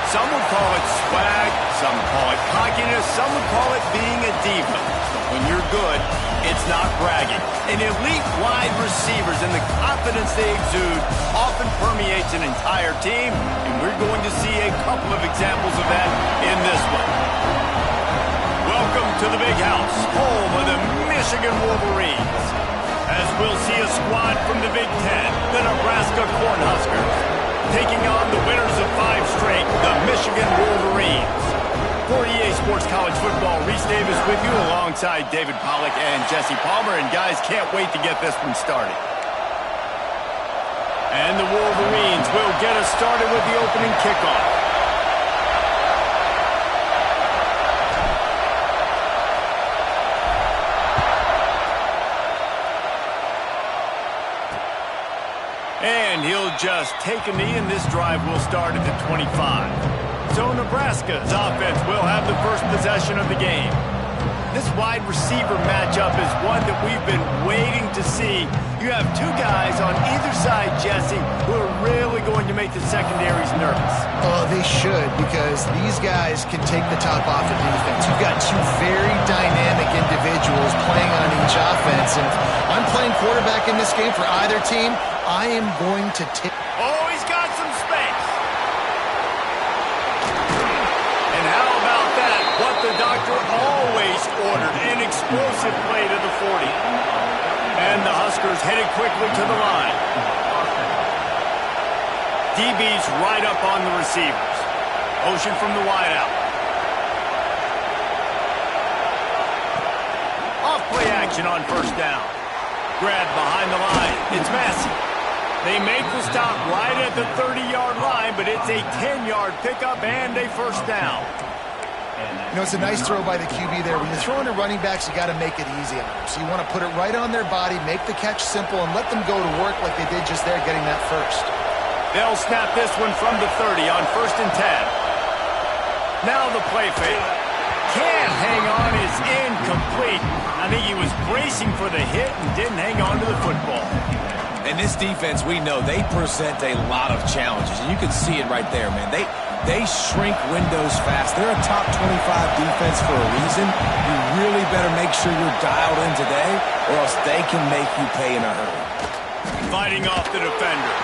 Some would call it swag, some call it cockiness, some would call it being a diva. But when you're good, it's not bragging. And elite wide receivers and the confidence they exude often permeates an entire team, and we're going to see a couple of examples of that in this one. Welcome to the Big House, home of the Michigan Wolverines. As we'll see a squad from the Big Ten, the Nebraska Cornhuskers, taking on the winners of 5 straight, the Michigan Wolverines. For EA Sports College Football, Reese Davis with you alongside David Pollack and Jesse Palmer. And guys, can't wait to get this one started. And the Wolverines will get us started with the opening kickoff. And he'll just take a knee, and this drive will start at the 25. So Nebraska's offense will have the first possession of the game. This wide receiver matchup is one that we've been waiting to see. You have 2 guys on either side, Jesse, who are really going to make the secondaries nervous. Oh, they should, because these guys can take the top off the defense. You've got 2 very dynamic individuals playing on each offense, and if I'm playing quarterback in this game for either team, I am going to take... Oh, he's got some space. And how about that? What the doctor always ordered, an explosive play to the 40. And the Huskers headed quickly to the line. DB's right up on the receivers. Motion from the wideout. Off play action on first down. Grab behind the line. It's Massey. They make the stop right at the 30-yard line, but it's a 10-yard pickup and a first down. You know, it's a nice throw by the QB there. When you're throwing to running backs, you got to make it easy on them. So you want to put it right on their body, make the catch simple, and let them go to work like they did just there, getting that first. They'll snap this one from the 30 on 1st and 10. Now the play fake. Can't hang on, is incomplete. I think he was bracing for the hit and didn't hang on to the football. And this defense, we know, they present a lot of challenges. And you can see it right there, man. They shrink windows fast. They're a top 25 defense for a reason. You really better make sure you're dialed in today, or else they can make you pay in a hurry. Fighting off the defender.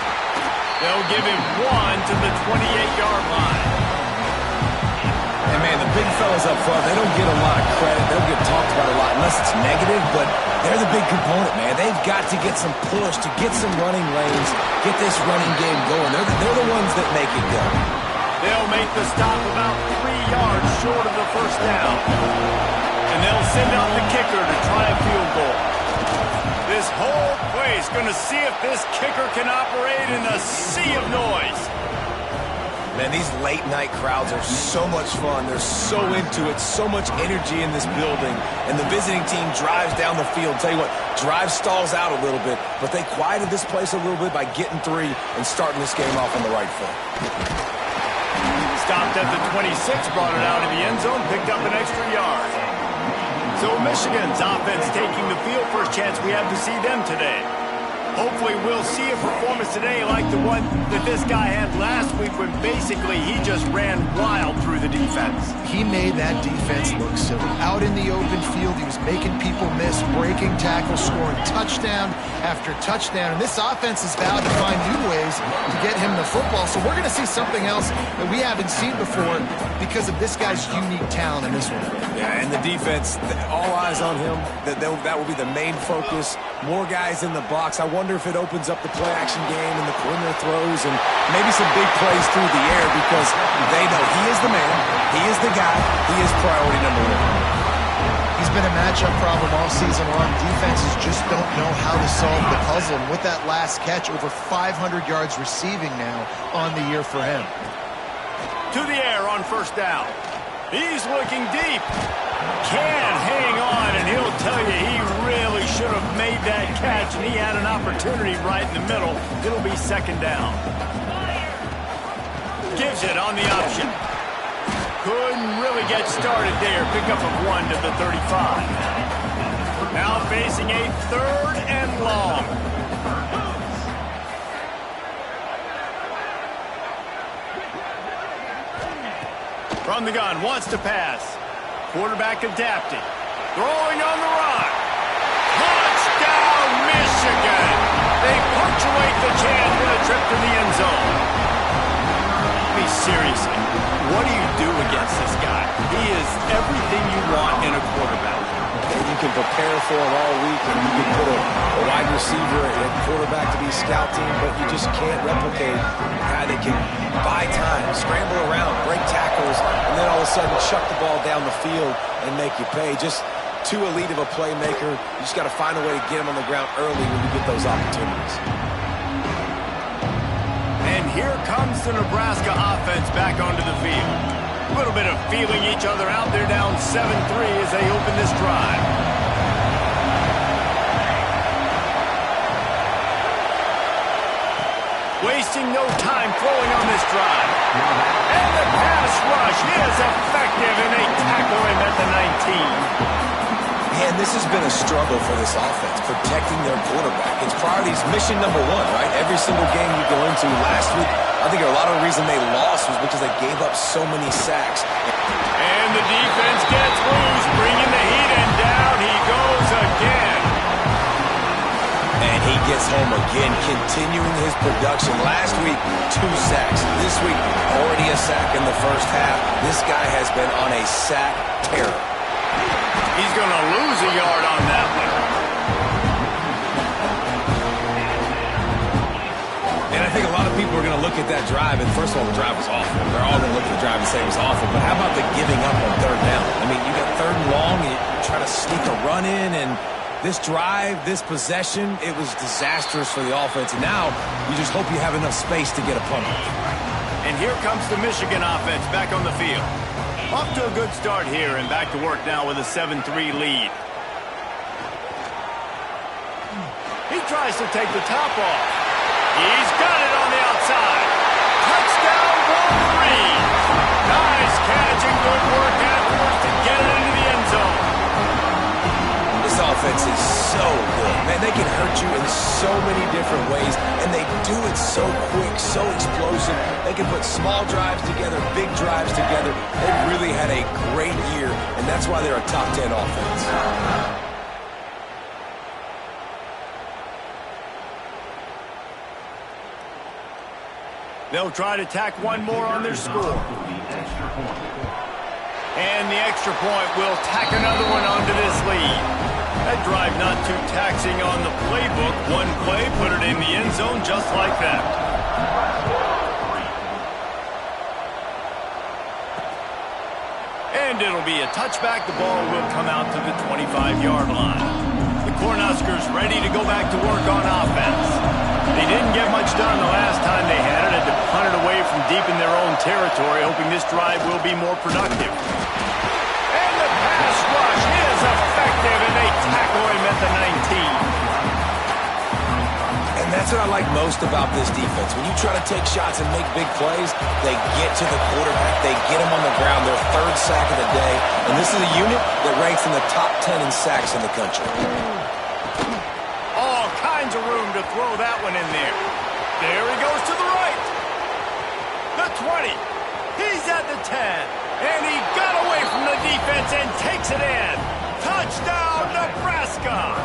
They'll give him 1 to the 28-yard line. And, man, the big fellas up front, they don't get a lot of credit. They don't get talked about a lot unless it's negative, but they're the big component, man. They've got to get some push, to get some running lanes, get this running game going. They're the ones that make it go. They'll make the stop about 3 yards short of the first down. And they'll send out the kicker to try a field goal. This whole place going to see if this kicker can operate in a sea of noise. Man, these late-night crowds are so much fun. They're so into it, so much energy in this building. And the visiting team drives down the field. Tell you what, drive stalls out a little bit, but they quieted this place a little bit by getting 3 and starting this game off on the right foot. Stopped at the 26, brought it out of the end zone, picked up an extra yard. So Michigan's offense taking the field. First chance we have to see them today. Hopefully we'll see a performance today like the one that this guy had last week when basically he just ran wild through the defense. He made that defense look silly. Out in the open field, he was making people miss, breaking tackles, scoring touchdown after touchdown. And this offense is vowed to find new ways to get him the football. So we're going to see something else that we haven't seen before because of this guy's unique talent in this one. Yeah, and the defense, all eyes on him. That will be the main focus. More guys in the box. I wonder if it opens up the play-action game and the perimeter throws and maybe some big plays through the air because they know he is the man, he is the guy, he is priority number 1. He's been a matchup problem all season long. Defenses just don't know how to solve the puzzle. And with that last catch, over 500 yards receiving now on the year for him. To the air on first down. He's looking deep. Can't hang on, and he'll tell you he really should have made that catch, and he had an opportunity right in the middle. It'll be second down. Gives it on the option. Couldn't really get started there. Pickup of 1 to the 35. Now facing a 3rd and long. From the gun, wants to pass. Quarterback adapting. Throwing on the run. Touchdown, Michigan! They punctuate the chance for the trip to the end zone. I mean, seriously, what do you do against this guy? He is everything you want in a quarterback. You can prepare for him all week, and you can put a wide receiver and quarterback to be scout team, but you just can't replicate a guy that can buy time, scramble around, break tackles, and then all of a sudden chuck the ball down the field and make you pay. Just too elite of a playmaker. You just got to find a way to get him on the ground early when you get those opportunities. And here comes the Nebraska offense back onto the field. A little bit of feeling each other out there, down 7-3 as they open this drive. Wasting no time throwing on this drive. And the pass rush is effective, and they tackle him at the 19. Man, this has been a struggle for this offense, protecting their quarterback. It's priorities mission number one, right? Every single game you go into last week, I think a lot of the reason they lost was because they gave up so many sacks. And the defense gets loose, bringing the heat, and down he goes again. And he gets home again, continuing his production. Last week, 2 sacks. This week, already a sack in the first half. This guy has been on a sack terror. He's going to lose a yard on that one. And I think a lot of people are going to look at that drive, and first of all, the drive was awful. They're all going to look at the drive and say it was awful. But how about the giving up on third down? I mean, you got third and long, and you try to sneak a run in, and this drive, this possession, it was disastrous for the offense. And now you just hope you have enough space to get a punt. And here comes the Michigan offense back on the field. Off to a good start here, and back to work now with a 7-3 lead. He tries to take the top off. He's got it on the outside. Touchdown, Wolverine. Nice catch and good work afterwards to get it into the end zone. This offense is so good. Man, they can hurt you in so many different ways, and they do it so quick, so explosive. They can put small drives together, big drives together. They've really had a great year, and that's why they're a top 10 offense. They'll try to tack one more on their score. And the extra point will tack another one onto this lead. That drive not too taxing on the playbook. One play, put it in the end zone just like that. And it'll be a touchback. The ball will come out to the 25-yard line. The Cornhuskers ready to go back to work on offense. They didn't get much done the last time they had it. Had to punt it away from deep in their own territory, hoping this drive will be more productive. And the pass rush is effective, and they tackle him at the 19. And that's what I like most about this defense. When you try to take shots and make big plays, they get to the quarterback. They get him on the ground, their 3rd sack of the day. And this is a unit that ranks in the top 10 in sacks in the country. All kinds of room to throw that one in there. There he goes to the right. The 20. He's at the 10. And he got away from the defense and takes it in. Touchdown, Nebraska.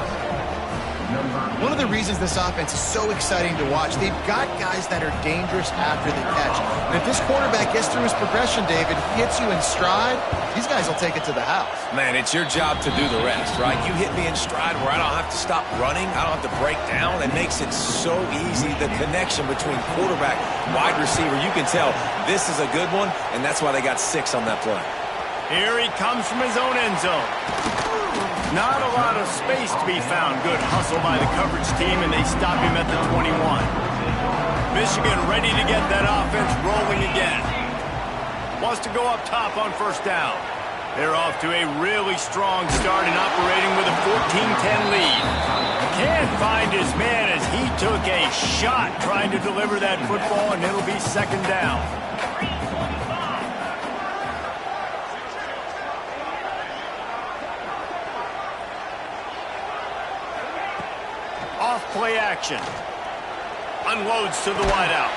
One of the reasons this offense is so exciting to watch, they've got guys that are dangerous after the catch. And if this quarterback gets through his progression, David, hits you in stride, these guys will take it to the house. Man, it's your job to do the rest, right? You hit me in stride where I don't have to stop running. I don't have to break down. It makes it so easy, the connection between quarterback, wide receiver. You can tell this is a good one, and that's why they got 6 on that play. Here he comes from his own end zone. Not a lot of space to be found. Good hustle by the coverage team, and they stop him at the 21. Michigan ready to get that offense rolling again. Wants to go up top on first down. They're off to a really strong start and operating with a 14-10 lead. Can't find his man as he took a shot trying to deliver that football, and it'll be 2nd down. Off play action. Unloads to the wideout.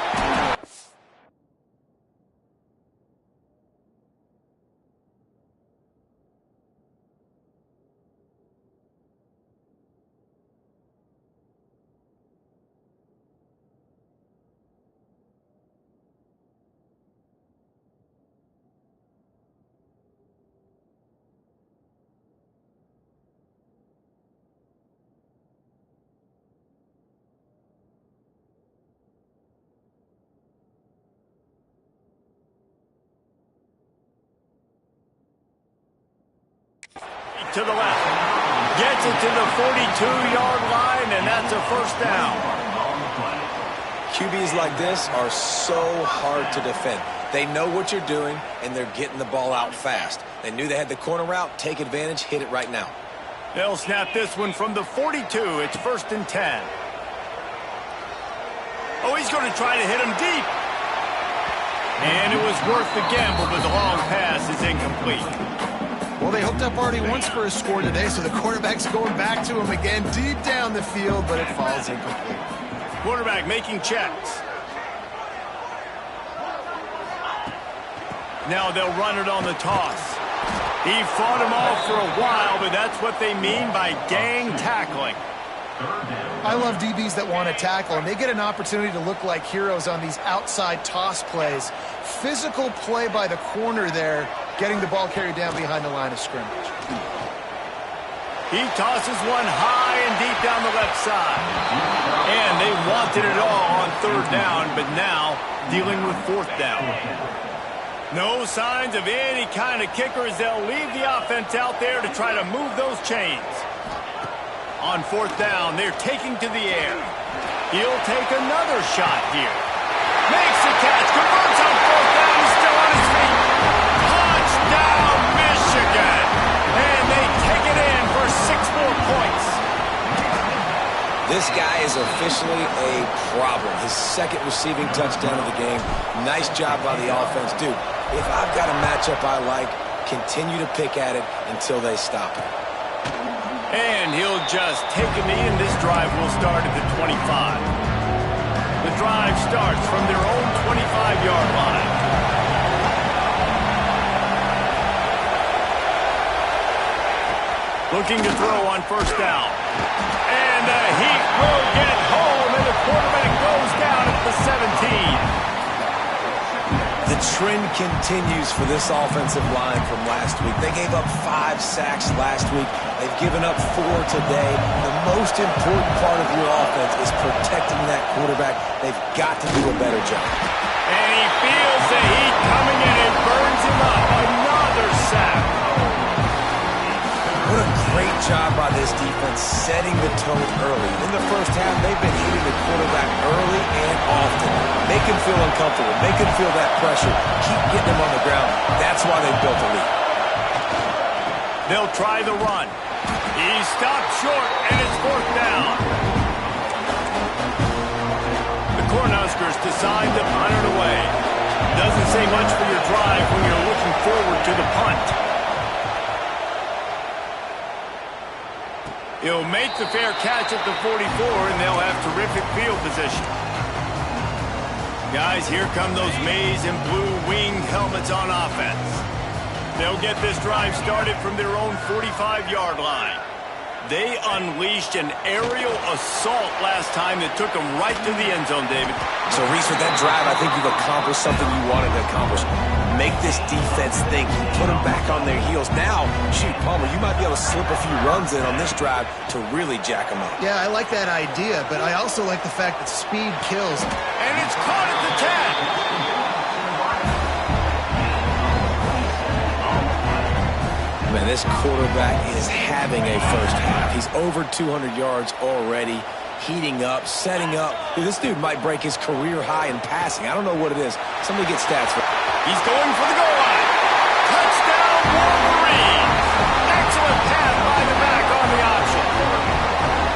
to the left. Gets it to the 42-yard line, and that's a first down. QBs like this are so hard to defend. They know what you're doing, and they're getting the ball out fast. They knew they had the corner route. Take advantage. Hit it right now. They'll snap this one from the 42. It's 1st and 10. Oh, he's going to try to hit him deep. And it was worth the gamble, but the long pass is incomplete. Well, they hooked up already once for a score today, so the quarterback's going back to him again deep down the field, but it falls incomplete. Quarterback making checks. Now they'll run it on the toss. He fought him off for a while, but that's what they mean by gang tackling. I love DBs that want to tackle, and they get an opportunity to look like heroes on these outside toss plays. Physical play by the corner there, getting the ball carried down behind the line of scrimmage. He tosses one high and deep down the left side. And they wanted it all on 3rd down, but now dealing with 4th down. No signs of any kind of kickers. They'll leave the offense out there to try to move those chains. On 4th down, they're taking to the air. He'll take another shot here. Makes the catch, converts on 4th down. He's still on his feet. Touchdown, Michigan. And they take it in for 6 more points. This guy is officially a problem. His 2nd receiving touchdown of the game. Nice job by the offense. Dude, if I've got a matchup I like, continue to pick at it until they stop it. And he'll just take a knee, and this drive will start at the 25. The drive starts from their own 25-yard line. Looking to throw on 1st down. And the heat will get home, and the quarterback goes down at the 17. The trend continues for this offensive line from last week. They gave up 5 sacks last week. They've given up 4 today. The most important part of your offense is protecting that quarterback. They've got to do a better job. And he feels the heat coming in and burns him up. Another sack. What a great job by this defense setting the tone early. In the first half, they've been hitting the quarterback early and often. Make him feel uncomfortable. Make him feel that pressure. Keep getting him on the ground. That's why they built a lead. They'll try the run. He stopped short, and it's 4th down. The Cornhuskers decide to punt it away. Doesn't say much for your drive when you're looking forward to the punt. He'll make the fair catch at the 44, and they'll have terrific field position. Guys, here come those maize and blue winged helmets on offense. They'll get this drive started from their own 45-yard line. They unleashed an aerial assault last time that took them right to the end zone, David. So, Reese, with that drive, I think you've accomplished something you wanted to accomplish. Make this defense think. You put them back on their heels. Now, shoot, Palmer, you might be able to slip a few runs in on this drive to really jack them up. Yeah, I like that idea, but I also like the fact that speed kills. And it's caught at the 10. Man, this quarterback is having a first half. He's over 200 yards already, heating up, setting up. Dude, this dude might break his career high in passing. I don't know what it is. Somebody get stats for it. He's going for the goal line. Touchdown, Wolverines. Excellent pass by the back on the option.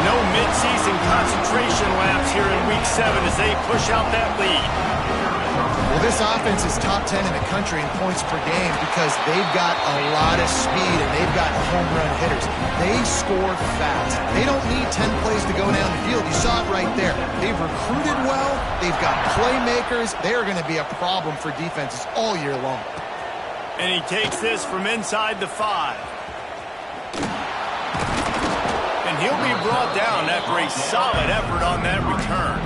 No midseason concentration laps here in Week 7 as they push out that lead. Well, this offense is top 10 in the country in points per game because they've got a lot of speed and they've got home run hitters. They score fast. They don't need 10 plays to go down the field. You saw it right there. They've recruited well. They've got playmakers. They are going to be a problem for defenses all year long. And he takes this from inside the 5. And he'll be brought down after a solid effort on that return.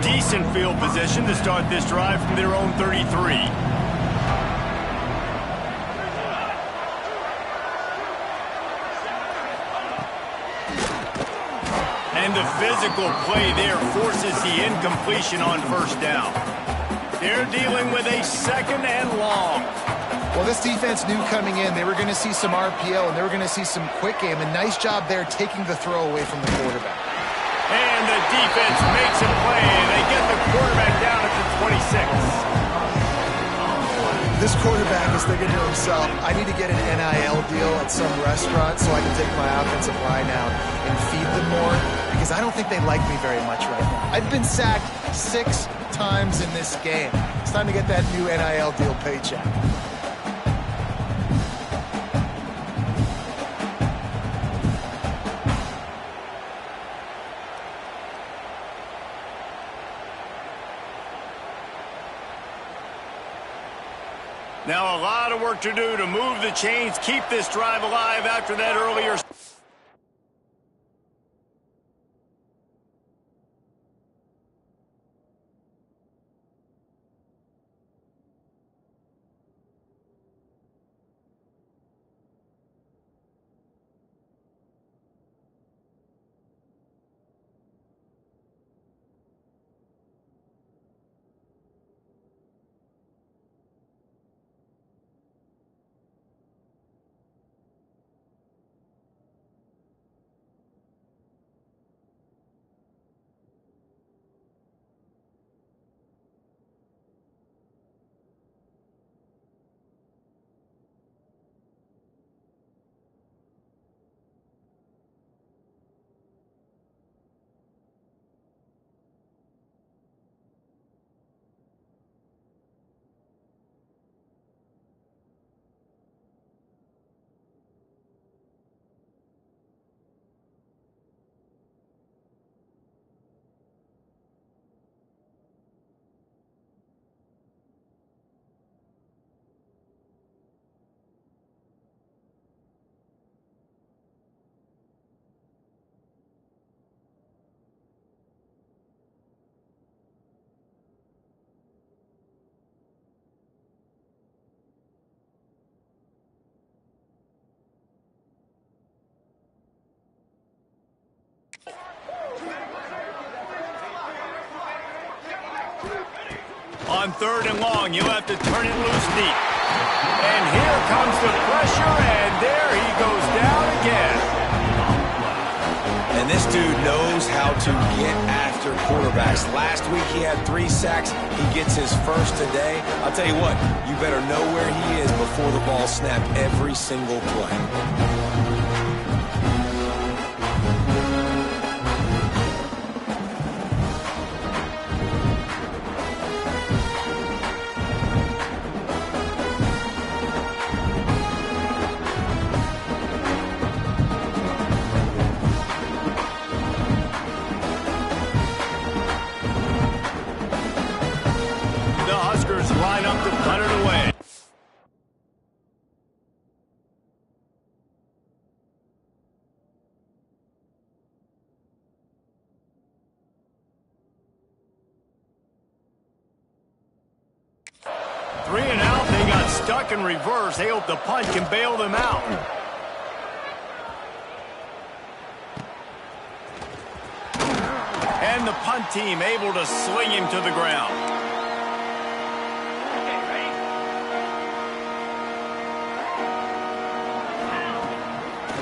Decent field position to start this drive from their own 33. And the physical play there forces the incompletion on 1st down. They're dealing with a 2nd and long. Well, this defense knew coming in they were going to see some RPO and they were going to see some quick game. A nice job there taking the throw away from the quarterback. And the defense makes a play. They get the quarterback down at the 26. This quarterback is thinking to himself, I need to get an NIL deal at some restaurant so I can take my offensive line out and feed them more, because I don't think they like me very much right now. I've been sacked 6 times in this game. It's time to get that new NIL deal paycheck. Now a lot of work to do to move the chains, keep this drive alive after that earlier. On 3rd and long, you'll have to turn it loose deep. And here comes the pressure, and there he goes down again. And this dude knows how to get after quarterbacks. Last week he had 3 sacks. He gets his first today. I'll tell you what, you better know where he is before the ball snapped every single play. Line up to punt it away. Three and out, they got stuck in reverse. They hope the punt can bail them out. And the punt team able to sling him to the ground.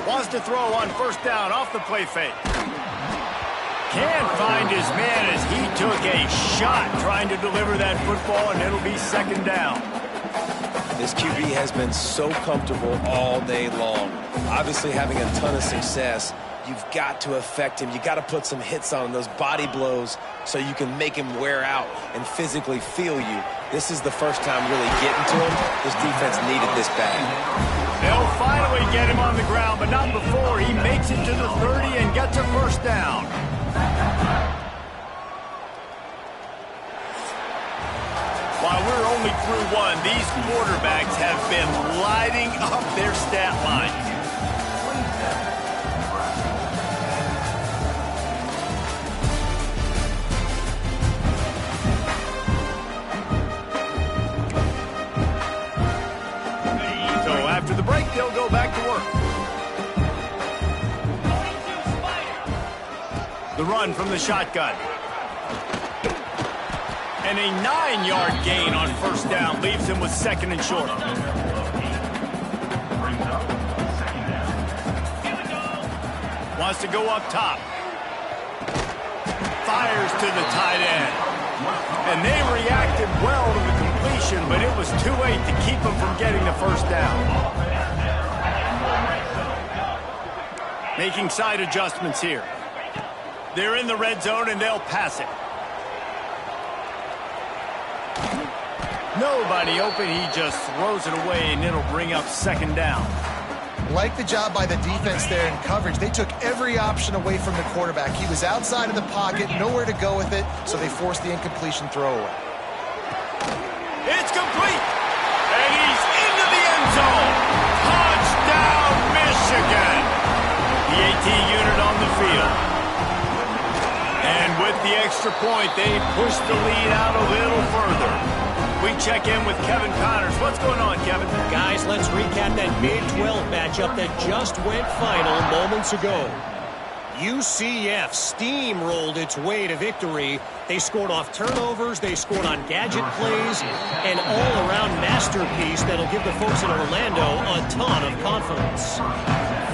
Wants to throw on 1st down off the play fake. Can't find his man as he took a shot trying to deliver that football, and it'll be 2nd down. This QB has been so comfortable all day long. Obviously having a ton of success. You've got to affect him. You got to put some hits on him, those body blows, so you can make him wear out and physically feel you. This is the first time really getting to him. This defense needed this bad. They'll finally get him on the ground, but not before he makes it to the 30 and gets a 1st down. While we're only through one, these quarterbacks have been lighting up their stat line. After the break, they'll go back to work. The run from the shotgun. And a 9-yard gain on 1st down leaves him with 2nd and short. Wants to go up top. Fires to the tight end. And they reacted well to the completion, but it was too late to keep them from getting the first down. Making side adjustments here. They're in the red zone, and they'll pass it. Nobody open. He just throws it away, and it'll bring up second down. Like the job by the defense there in coverage. They took every option away from the quarterback. He was outside of the pocket, nowhere to go with it, so they forced the incompletion throwaway. It's complete, and he's into the end zone. Touchdown, Michigan. The AT unit on the field. And with the extra point, they push the lead out a little further. We check in with Kevin Connors. What's going on, Kevin? Guys, let's recap that Big 12 matchup that just went final moments ago. UCF steamrolled its way to victory. They scored off turnovers, they scored on gadget plays, an all-around masterpiece that'll give the folks in Orlando a ton of confidence.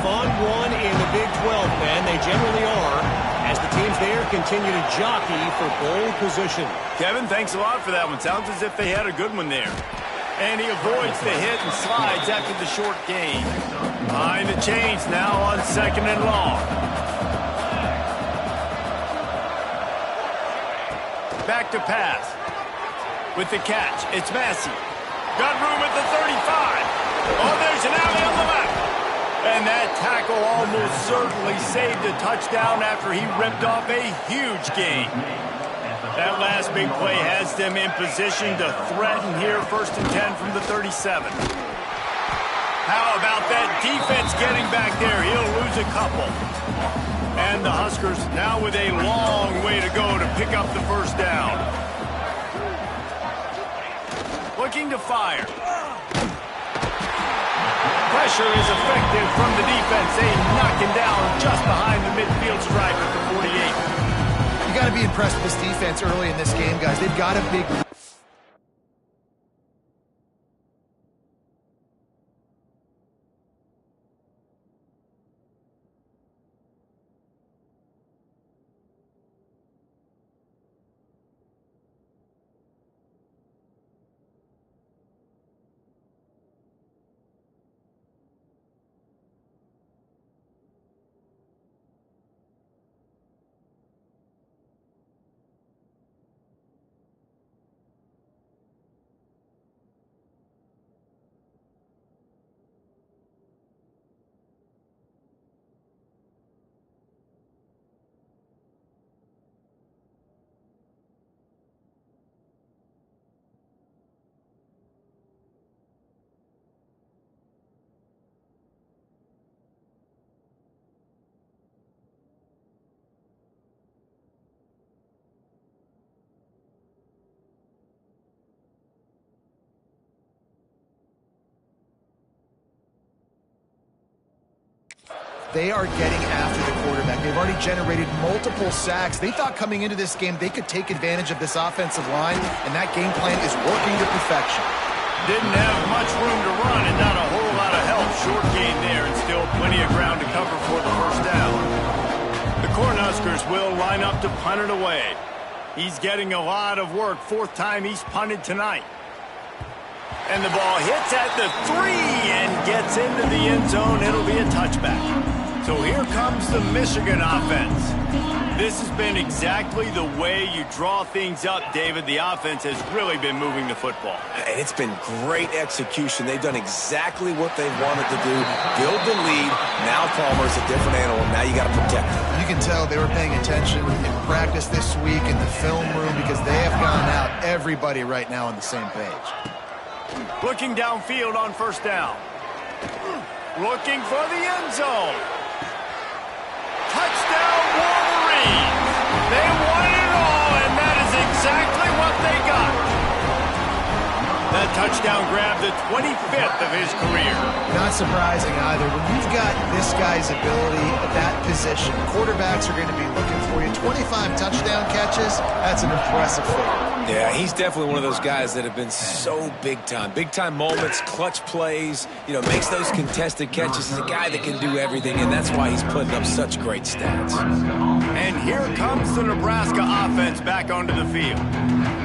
Fun one in the Big 12, Ben. They generally are, as the teams there continue to jockey for bowl position. Kevin, thanks a lot for that one. Sounds as if they had a good one there. And he avoids the hit and slides after the short gain. Behind the chains now on second and long. Back to pass. With the catch, it's Massey. Got room at the 35. Oh, there's an alley on the left. And that tackle almost certainly saved a touchdown after he ripped off a huge gain. That last big play has them in position to threaten here, 1st and 10 from the 37. How about that defense getting back there? He'll lose a couple. And the Huskers now with a long way to go to pick up the first down. Looking to fire. Pressure is effective from the defense. They knock him down just behind the midfield stripe at the 48. You got to be impressed with this defense early in this game, guys. They've got a big... They are getting after the quarterback. They've already generated multiple sacks. They thought coming into this game they could take advantage of this offensive line, and that game plan is working to perfection. Didn't have much room to run and not a whole lot of help. Short gain there and still plenty of ground to cover for the first down. The Cornhuskers will line up to punt it away. He's getting a lot of work. 4th time he's punted tonight. And the ball hits at the 3 and gets into the end zone. It'll be a touchback. So here comes the Michigan offense. This has been exactly the way you draw things up, David. The offense has really been moving the football. And it's been great execution. They've done exactly what they wanted to do. Build the lead. Now Palmer's a different animal. Now you got to protect him. You can tell they were paying attention in practice this week in the film room because they have gone out everybody right now on the same page. Looking downfield on 1st down. Looking for the end zone. Touchdown, Wolverines. They won it all, and that is exactly what they got. The That touchdown grab, the 25th of his career. Not surprising either. When you've got this guy's ability at that position, quarterbacks are going to be looking for you. 25 touchdown catches, that's an impressive feat. Yeah, he's definitely one of those guys that have been so big time. Big time moments, clutch plays, makes those contested catches. He's a guy that can do everything, and that's why he's putting up such great stats. And here comes the Nebraska offense back onto the field.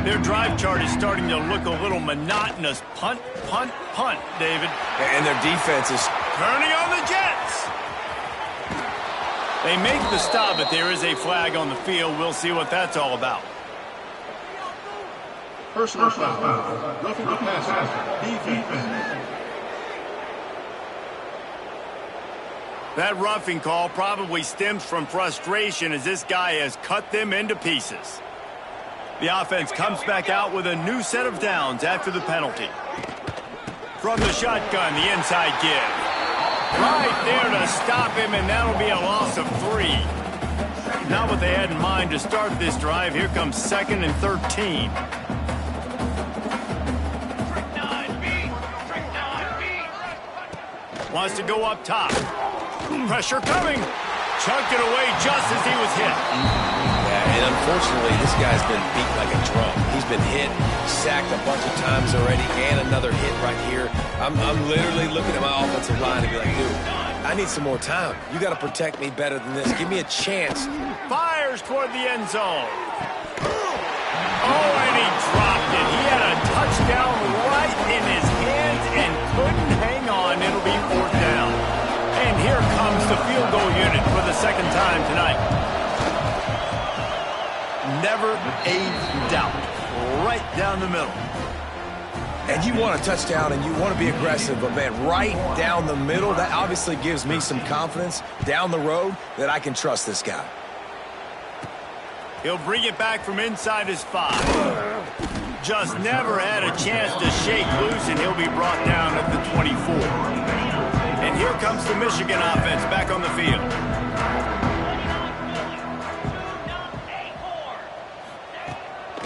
Their drive chart is starting to look a little monotonous. Punt, punt, punt, David. And their defense is turning on the Jets. They make the stop, but there is a flag on the field. We'll see what that's all about. Personal foul. Roughing the passer. Defense. That roughing call probably stems from frustration as this guy has cut them into pieces. The offense comes back out with a new set of downs after the penalty. From the shotgun, the inside give. Right there to stop him, and that'll be a loss of 3. Not what they had in mind to start this drive. Here comes 2nd and 13. Wants to go up top. Pressure coming. Chucked it away just as he was hit. Yeah, and unfortunately, this guy's been beat like a drum. He's been hit, sacked a bunch of times already, and another hit right here. I'm literally looking at my offensive line and be like, dude, I need some more time. You got to protect me better than this. Give me a chance. Fires toward the end zone. Oh, and he dropped it. He had a touchdown right in his hands and couldn't hang on. It'll be 4th down. And here comes the field goal unit for the 2nd time tonight. Never a doubt. Right down the middle. And you want a touchdown and you want to be aggressive, but man, right down the middle, that obviously gives me some confidence down the road that I can trust this guy. He'll bring it back from inside his 5. Just never had a chance to shake loose, and he'll be brought down at the 24. And here comes the Michigan offense back on the field.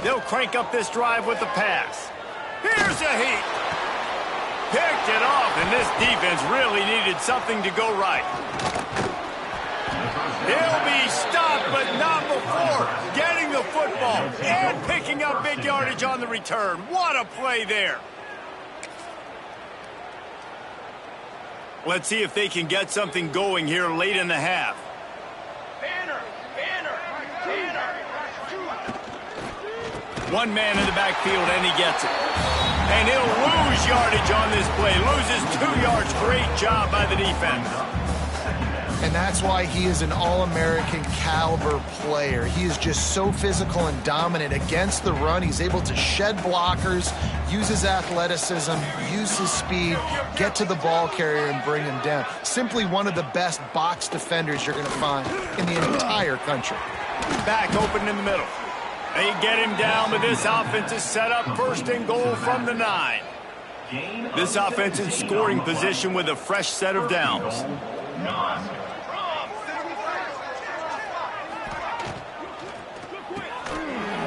They'll crank up this drive with the pass. Here's a heat. Picked it off, and this defense really needed something to go right. He'll be stopped, but not before getting the football and picking up big yardage on the return. What a play there. Let's see if they can get something going here late in the half. One man in the backfield, and he gets it. And he'll lose yardage on this play. Loses 2 yards. Great job by the defense. And that's why he is an All-American caliber player. He is just so physical and dominant against the run. He's able to shed blockers, use his athleticism, use his speed, get to the ball carrier and bring him down. Simply one of the best box defenders you're going to find in the entire country. Back open in the middle. They get him down, but this offense is set up 1st and goal from the 9. This offense in scoring position with a fresh set of downs.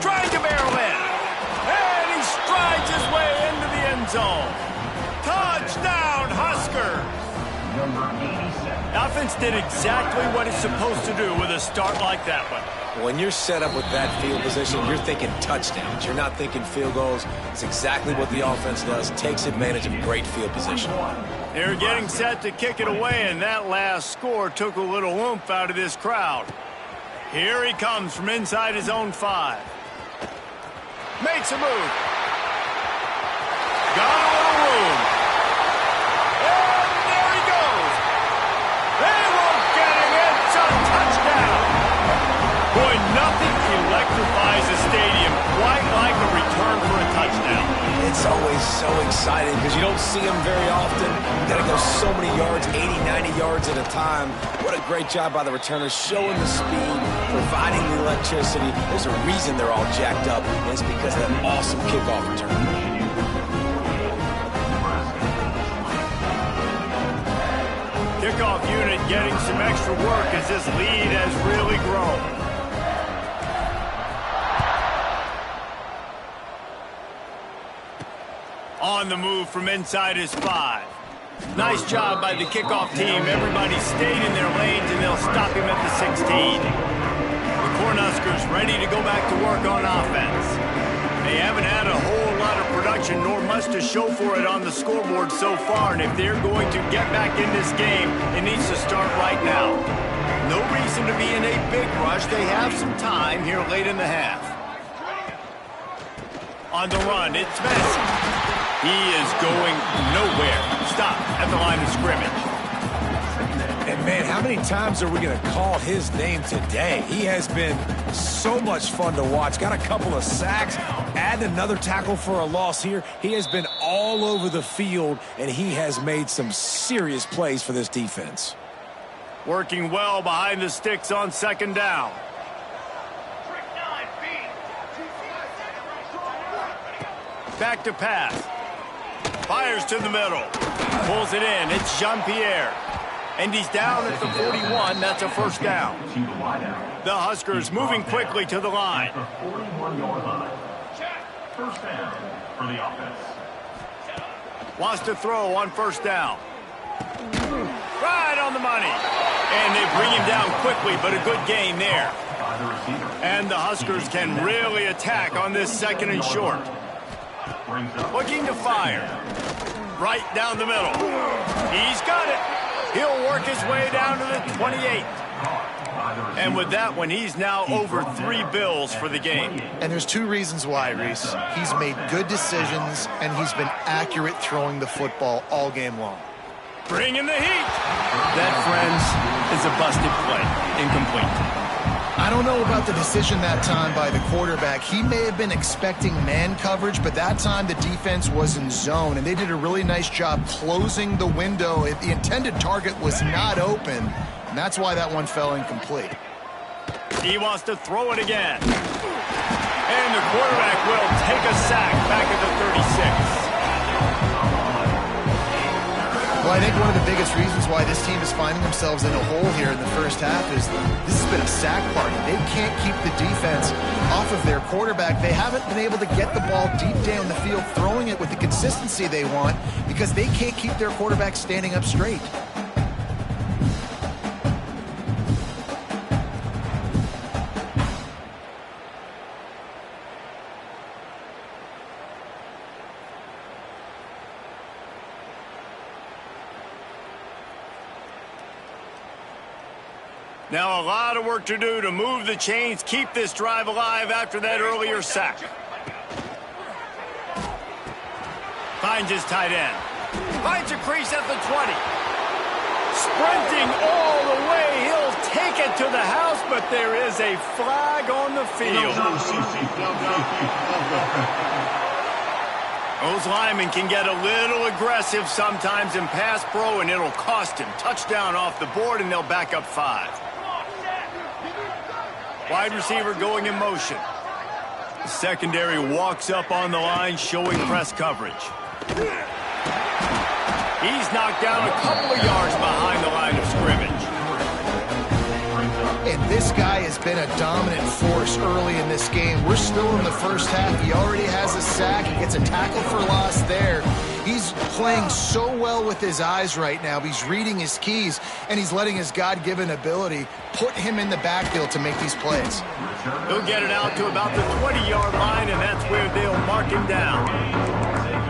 Trying to barrel in. And he strides his way into the end zone. Touchdown, Husker. Offense did exactly what it's supposed to do with a start like that one. When you're set up with that field position, you're thinking touchdowns. You're not thinking field goals. It's exactly what the offense does. Takes advantage of great field position. They're getting set to kick it away, and that last score took a little oomph out of this crowd. Here he comes from inside his own 5. Makes a move. Got a little room. And there he goes. They won't get him. It's a touchdown. Boy, nothing electrifies a stadium quite like a return for a touchdown. It's always so exciting because you don't see them very often. You got to go so many yards, 80, 90 yards at a time. What a great job by the returners, showing the speed, providing the electricity. There's a reason they're all jacked up, and it's because of that awesome kickoff return. Kickoff unit getting some extra work as this lead has really grown. On the move from inside his 5. Nice job by the kickoff team. Everybody stayed in their lanes, and they'll stop him at the 16. The Cornhuskers ready to go back to work on offense. They haven't had a whole lot of production, nor much to show for it on the scoreboard so far, and if they're going to get back in this game, it needs to start right now. No reason to be in a big rush. They have some time here late in the half. On the run, it's Messi. He is going nowhere. Stop at the line of scrimmage. And, man, how many times are we going to call his name today? He has been so much fun to watch. Got a couple of sacks. Add another tackle for a loss here. He has been all over the field, and he has made some serious plays for this defense. Working well behind the sticks on second down. Back to pass. Fires to the middle. Pulls it in. It's Jean-Pierre. And he's down at the 41. That's a first down. The Huskers moving quickly to the line. 41-yard line. First down for the offense. Wants to throw on first down. Right on the money. And they bring him down quickly, but a good gain there. And the Huskers can really attack on this second and short. Looking to fire. Right down the middle. He's got it. He'll work his way down to the 28. And with that one, he's now over 3 bills for the game. And there's 2 reasons why, Reese. He's made good decisions, and he's been accurate throwing the football all game long. Bringing the heat. That, friends, is a busted play. Incomplete. I don't know about the decision that time by the quarterback. He may have been expecting man coverage, but that time the defense was in zone, and they did a really nice job closing the window. The intended target was not open, and that's why that one fell incomplete. He wants to throw it again. And the quarterback will take a sack back at the 36. Well, I think one of the biggest reasons why this team is finding themselves in a hole here in the first half is this has been a sack party. They can't keep the defense off of their quarterback. They haven't been able to get the ball deep down the field, throwing it with the consistency they want because they can't keep their quarterback standing up straight. Now a lot of work to do to move the chains, keep this drive alive after that earlier sack. Finds his tight end. Finds a crease at the 20. Sprinting all the way. He'll take it to the house, but there is a flag on the field. Those linemen can get a little aggressive sometimes in pass pro, and it'll cost him. Touchdown off the board, and they'll back up 5. Wide receiver going in motion. The secondary walks up on the line, showing press coverage. He's knocked down a couple of yards behind the line of scrimmage. And this guy has been a dominant force early in this game. We're still in the first half. He already has a sack. He gets a tackle for loss there. He's playing so well with his eyes right now. He's reading his keys, and he's letting his God-given ability put him in the backfield to make these plays. He'll get it out to about the 20-yard line, and that's where they'll mark him down.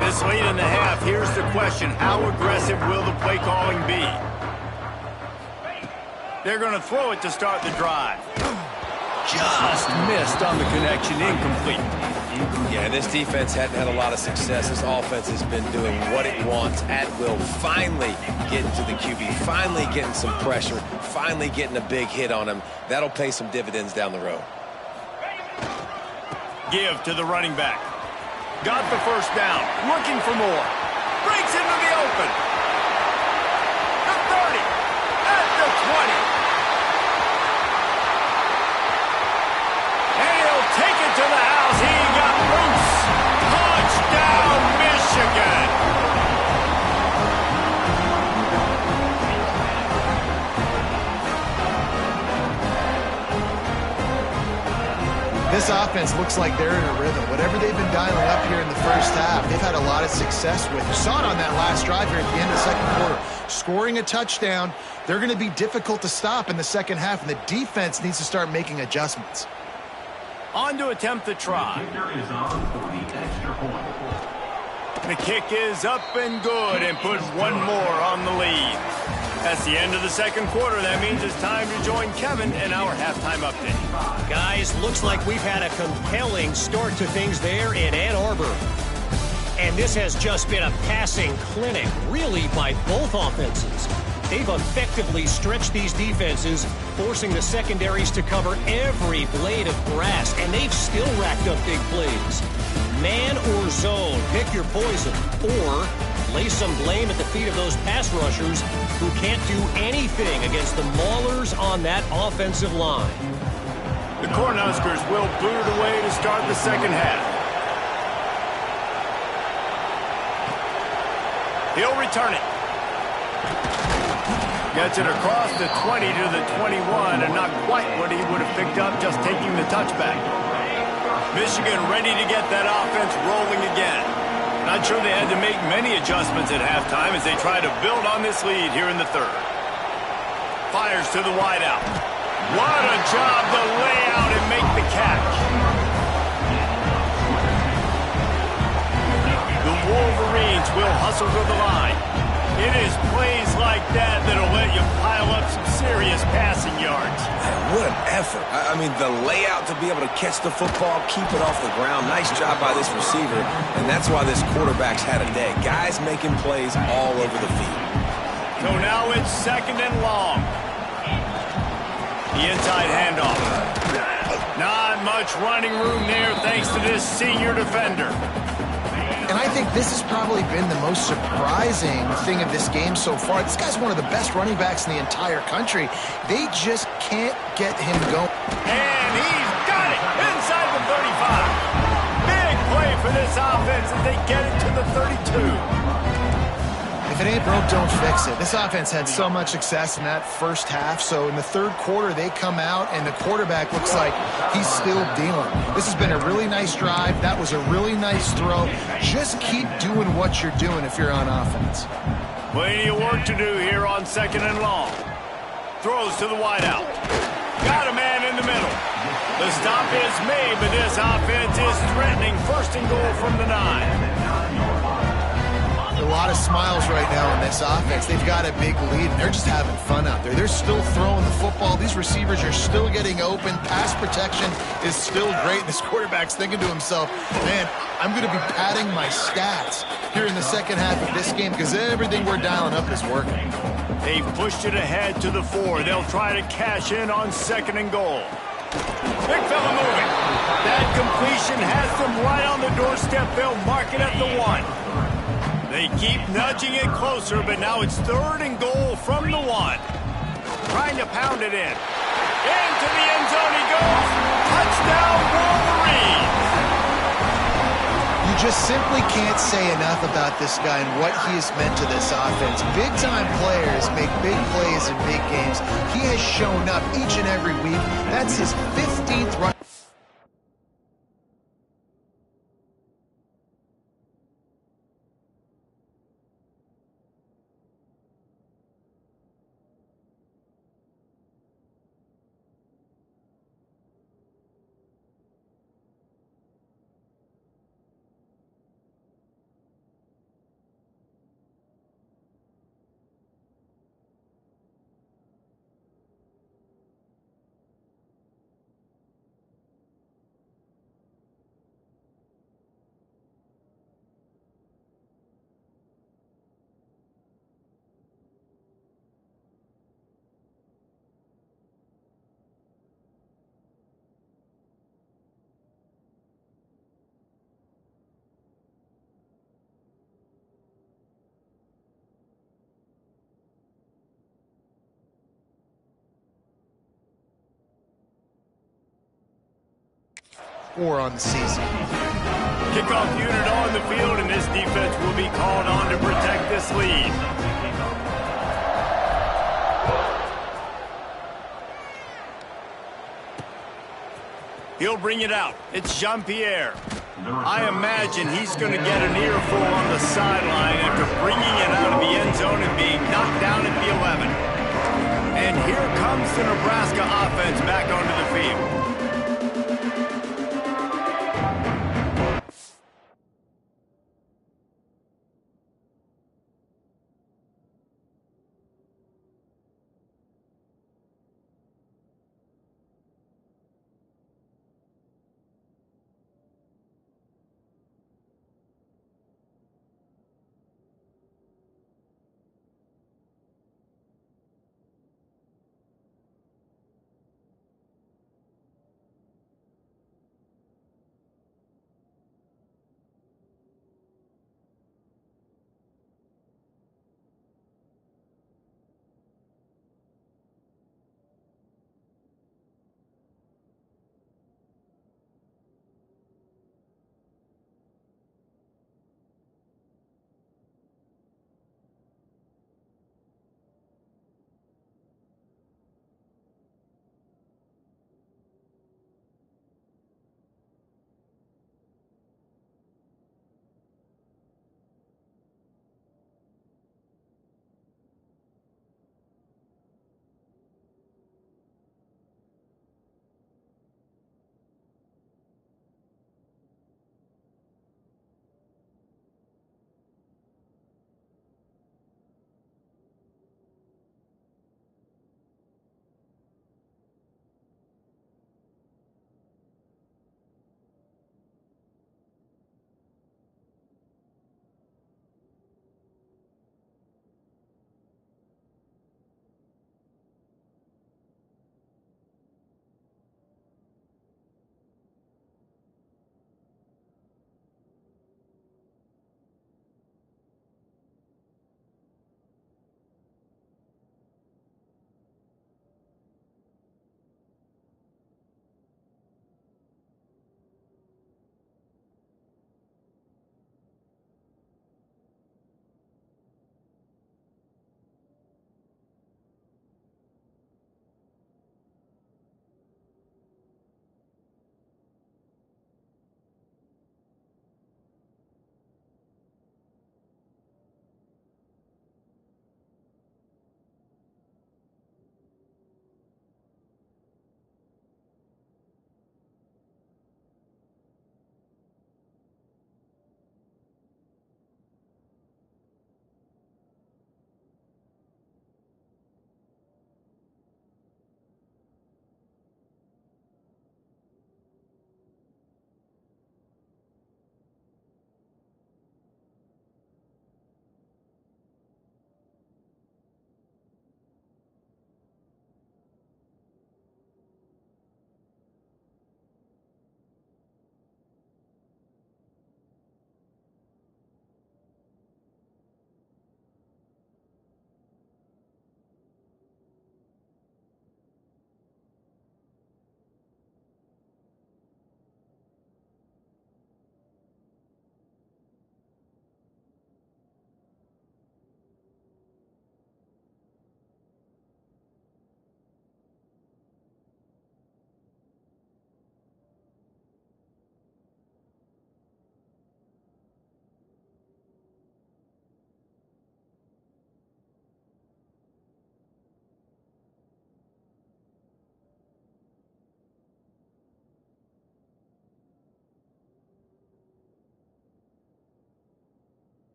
This late in the half, here's the question. How aggressive will the play calling be? They're going to throw it to start the drive. Just missed on the connection, incomplete. Yeah, this defense hadn't had a lot of success. This offense has been doing what it wants at will. Finally getting to the QB, finally getting some pressure, finally getting a big hit on him. That'll pay some dividends down the road. Give to the running back. Got the first down, looking for more. Breaks into the open. The 30, at the 20. And he'll take it to the house. He got loose. Touchdown, Michigan. This This offense looks like they're in a rhythm. Whatever they've been dialing up here in the first half, they've had a lot of success with. You saw it on that last drive here at the end of the second quarter. Scoring a touchdown, they're going to be difficult to stop in the second half, and the defense needs to start making adjustments. On to attempt the try. Kicker is on for the extra point. The kick is up and good and put one more on the lead. That's the end of the second quarter. That means it's time to join Kevin in our halftime update. Guys, looks like we've had a compelling start to things there in Ann Arbor. And this has just been a passing clinic, really, by both offenses. They've effectively stretched these defenses, forcing the secondaries to cover every blade of grass, and they've still racked up big plays. Man or zone, pick your poison, or lay some blame at the feet of those pass rushers who can't do anything against the maulers on that offensive line. The Cornhuskers will boot it away to start the second half. He'll return it. Gets it across the 20 to the 21, and not quite what he would have picked up just taking the touchback. Michigan ready to get that offense rolling again. Not sure they had to make many adjustments at halftime as they try to build on this lead here in the third. Fires to the wideout. What a job to lay out and make the catch. The Wolverines will hustle to the line. It is plays like that that'll let you pile up some serious passing yards. Man, what an effort. I mean, the layout to be able to catch the football, keep it off the ground. Nice job by this receiver, and that's why this quarterback's had a day. Guys making plays all over the field. So now it's second and long. The inside handoff. Not much running room there thanks to this senior defender. And I think this has probably been the most surprising thing of this game so far. This guy's one of the best running backs in the entire country. They just can't get him going. And he's got it inside the 35. Big play for this offense as they get it to the 32. If it ain't broke, don't fix it. This offense had so much success in that first half, so in the third quarter they come out and the quarterback looks like he's still dealing. This has been a really nice drive. That was a really nice throw. Just keep doing what you're doing if you're on offense. Plenty of work to do here on second and long. Throws to the wideout. Got a man in the middle. The stop is made, but this offense is threatening first and goal from the 9. A lot of smiles right now on this offense. They've got a big lead, and they're just having fun out there. They're still throwing the football. These receivers are still getting open. Pass protection is still great. This quarterback's thinking to himself, man, I'm going to be padding my stats here in the second half of this game because everything we're dialing up is working. They've pushed it ahead to the 4. They'll try to cash in on second and goal. Big fella moving. That completion has them right on the doorstep. They'll mark it at the 1. They keep nudging it closer, but now it's third and goal from the 1. Trying to pound it in. Into the end zone he goes. Touchdown, Wolverines! You just simply can't say enough about this guy and what he has meant to this offense. Big-time players make big plays in big games. He has shown up each and every week. That's his 15th run. On the season. Kickoff unit on the field, and this defense will be called on to protect this lead. He'll bring it out. It's Jean-Pierre. I imagine he's going to get an earful on the sideline after bringing it out of the end zone and being knocked down at the 11. And here comes the Nebraska offense back onto the field.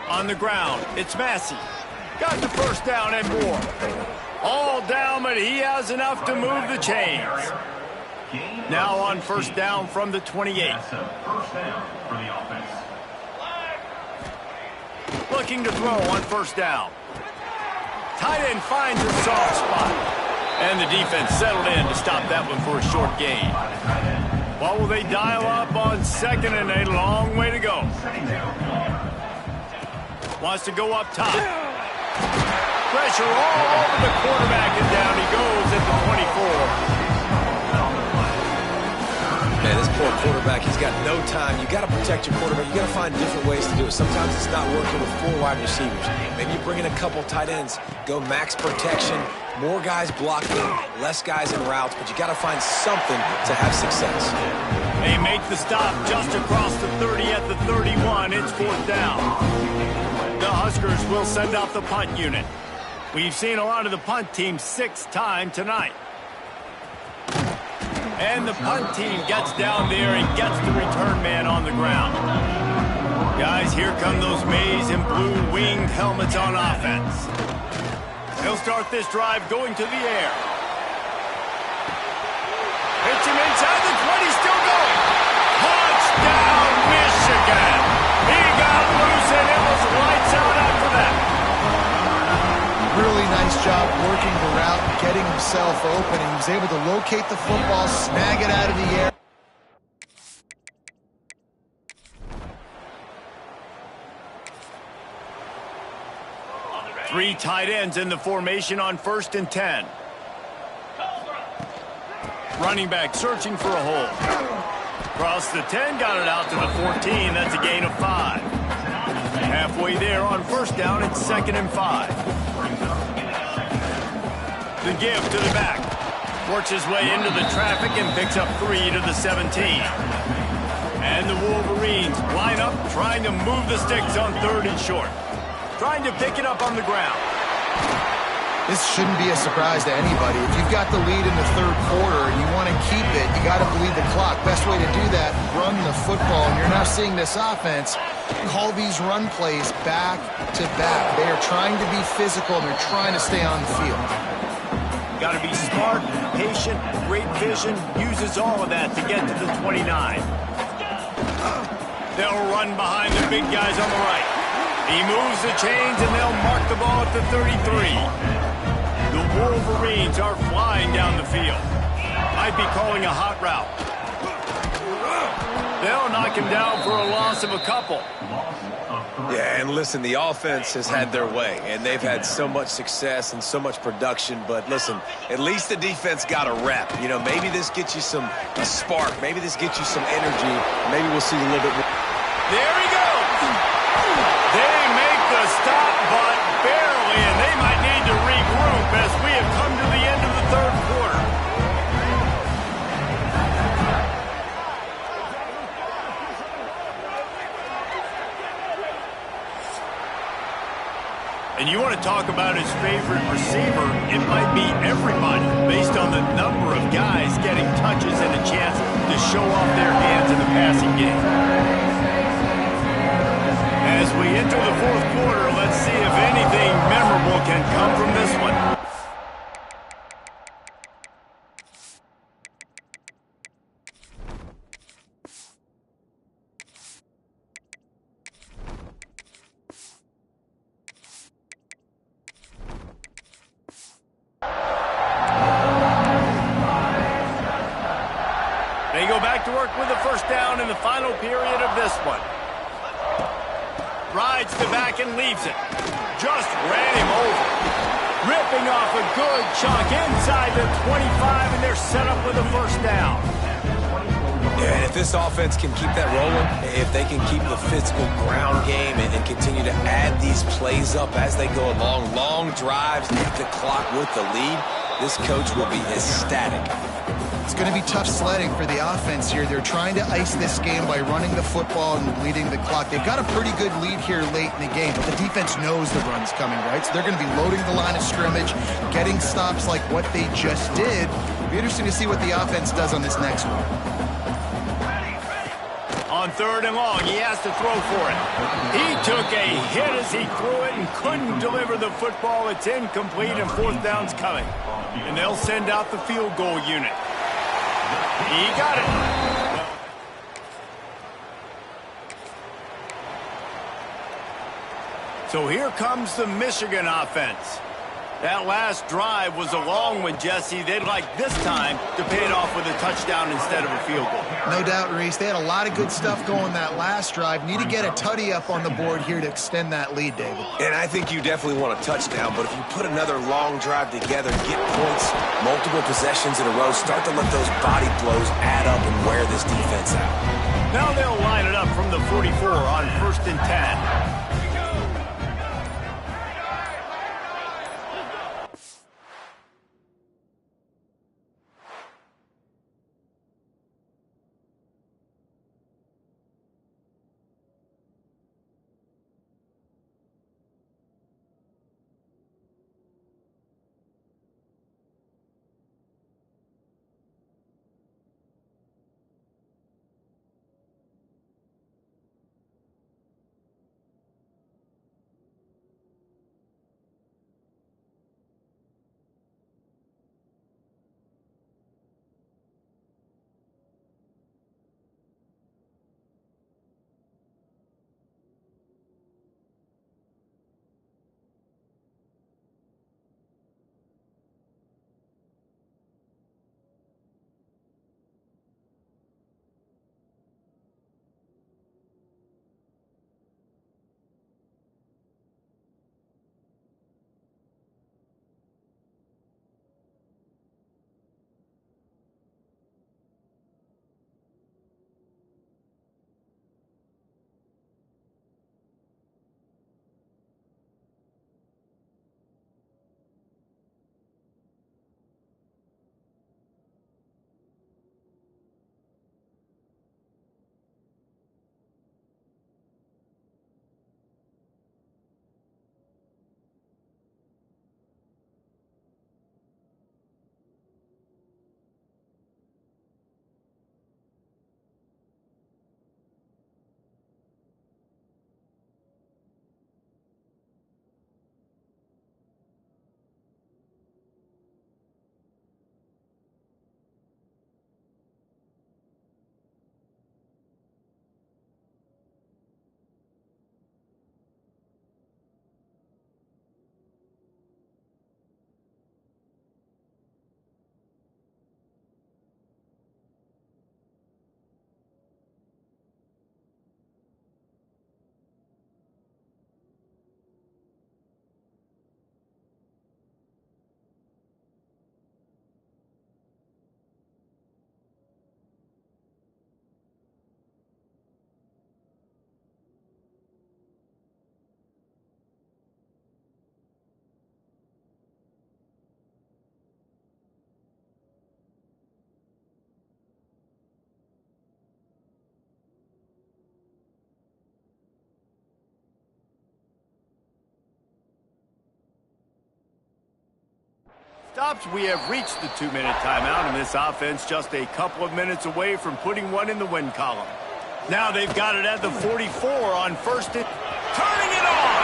On the ground, it's Massey. Got the first down and more. All down, but he has enough to move the chains. Now on first down from the 28. First down for the offense. Looking to throw on first down. Tight end finds a soft spot. And the defense settled in to stop that one for a short gain. What will they dial up on second and a long way to go? Wants to go up top. Pressure all over the quarterback, and down he goes at the 24. Man, this poor quarterback, he's got no time. You got to protect your quarterback. You got to find different ways to do it. Sometimes it's not working with 4 wide receivers. Maybe you bring in a couple tight ends, go max protection, more guys blocking, less guys in routes, but you got to find something to have success. They make the stop just across the 30 at the 31. It's fourth down. The Huskers will send out the punt unit. We've seen a lot of the punt team 6 times tonight. And the punt team gets down there and gets the return man on the ground. Guys, here come those maize and blue winged helmets on offense. He'll start this drive going to the air. Hits him inside the 20, still going. Touchdown, Michigan! He got loose and it was lights out after that. Really nice job working the route and getting himself open, and he was able to locate the football, snag it out of the air. Three tight ends in the formation on first and 10. Running back searching for a hole. Across the 10, got it out to the 14. That's a gain of 5. Halfway there on first down, it's 2nd and 5. The give to the back. Works his way into the traffic and picks up 3 to the 17. And the Wolverines line up, trying to move the sticks on 3rd and short. Trying to pick it up on the ground. This shouldn't be a surprise to anybody. If you've got the lead in the 3rd quarter and you want to keep it, you got to bleed the clock. Best way to do that, run the football. And you're now seeing this offense call these run plays back to back. They are trying to be physical, and they're trying to stay on the field. Got to be smart, patient, great vision, uses all of that to get to the 29. They'll run behind the big guys on the right. He moves the chains, and they'll mark the ball at the 33. The Wolverines are flying down the field. Might be calling a hot route. They'll knock him down for a loss of a couple. Yeah, and listen, the offense has had their way, and they've had so much success and so much production. But listen, at least the defense got a rep. You know, maybe this gets you a spark. Maybe this gets you some energy. Maybe we'll see a little bit more. There he goes. They make the stop, but barely, and they might need to regroup as we have come to the end of the 3rd quarter. And you want to talk about his favorite receiver, it might be everybody, based on the number of guys getting touches and a chance to show off their hands in the passing game. As we enter the 4th quarter, let's see if anything memorable can come from this one. They go back to work with the first down in the final period of this one. Rides the back and leaves it. Just ran him over. Ripping off a good chunk inside the 25, and they're set up with a first down. Yeah, and if this offense can keep that rolling, if they can keep the physical ground game and continue to add these plays up as they go along, long drives, hit the clock with the lead, this coach will be ecstatic. It's going to be tough sledding for the offense here. They're trying to ice this game by running the football and leading the clock. They've got a pretty good lead here late in the game, but the defense knows the run's coming, right? So they're going to be loading the line of scrimmage, getting stops like what they just did. It'll be interesting to see what the offense does on this next one. On 3rd and long, he has to throw for it. He took a hit as he threw it and couldn't deliver the football. It's incomplete, and 4th down's coming. And they'll send out the field goal unit. He got it. So here comes the Michigan offense. That last drive was a long one, Jesse. They'd like this time to pay it off with a touchdown instead of a field goal. No doubt, Reese. They had a lot of good stuff going that last drive. Need to get a tutty up on the board here to extend that lead, David. And I think you definitely want a touchdown, but if you put another long drive together, get points, multiple possessions in a row, start to let those body blows add up and wear this defense out. Now they'll line it up from the 44 on 1st and 10. Stops, we have reached the 2-minute timeout, and this offense just a couple of minutes away from putting one in the win column. Now they've got it at the 44 on 1st and... turning it on!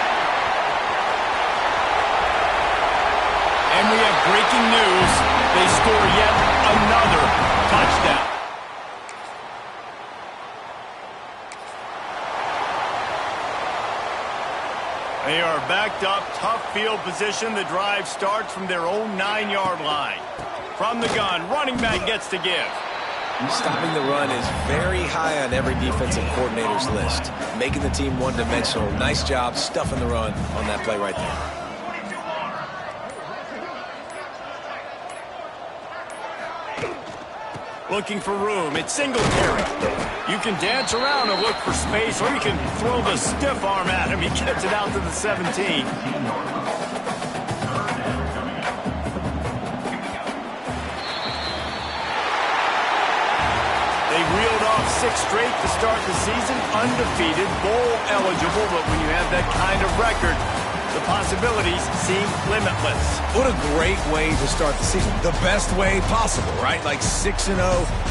And we have breaking news. They score yet another touchdown. They are backed up, tough field position. The drive starts from their own 9-yard line. From the gun, running back gets to give. Stopping the run is very high on every defensive coordinator's list. Making the team one-dimensional. Nice job stuffing the run on that play right there. Looking for room. It's Singletary. You can dance around and look for space, or you can throw the stiff arm at him. He gets it out to the 17. They reeled off 6 straight to start the season, undefeated, bowl eligible, but when you have that kind of record, the possibilities seem limitless. What a great way to start the season. The best way possible, right? Like 6-0,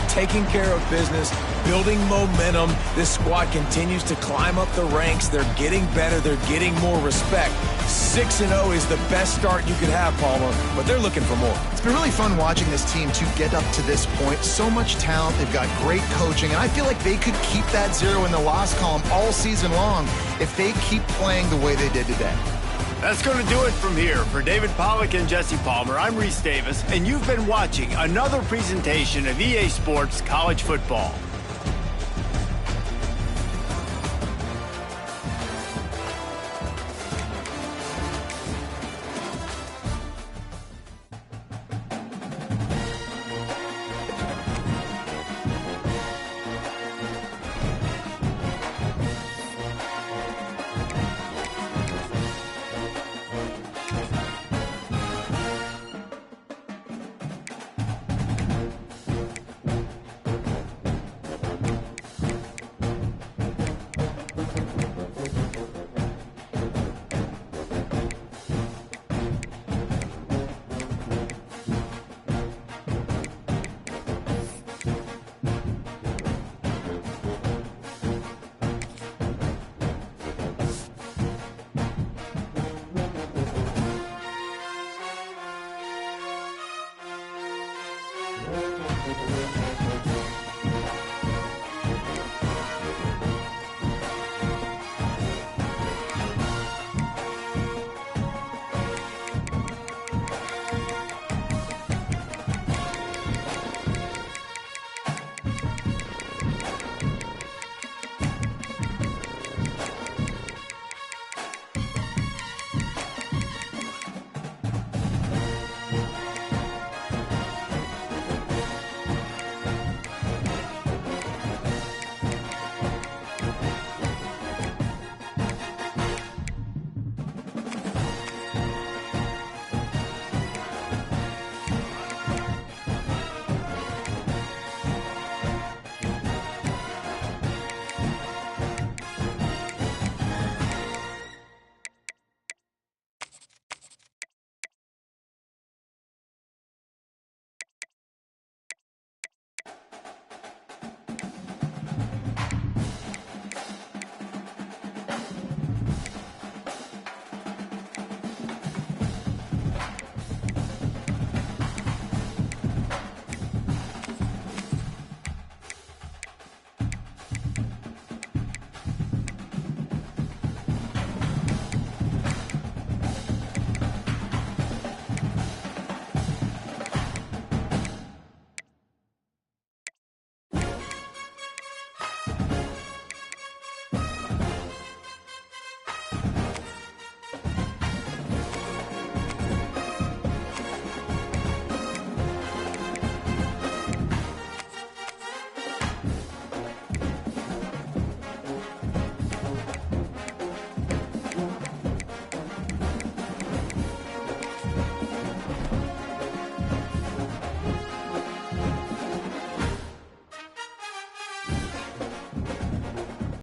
taking care of business, building momentum. This squad continues to climb up the ranks. They're getting better. They're getting more respect. 6-0 is the best start you could have, Palmer, but they're looking for more. It's been really fun watching this team to get up to this point. So much talent. They've got great coaching, and I feel like they could keep that 0 in the loss column all season long if they keep playing the way they did today. That's going to do it from here. For David Pollack and Jesse Palmer, I'm Reese Davis, and you've been watching another presentation of EA Sports College Football.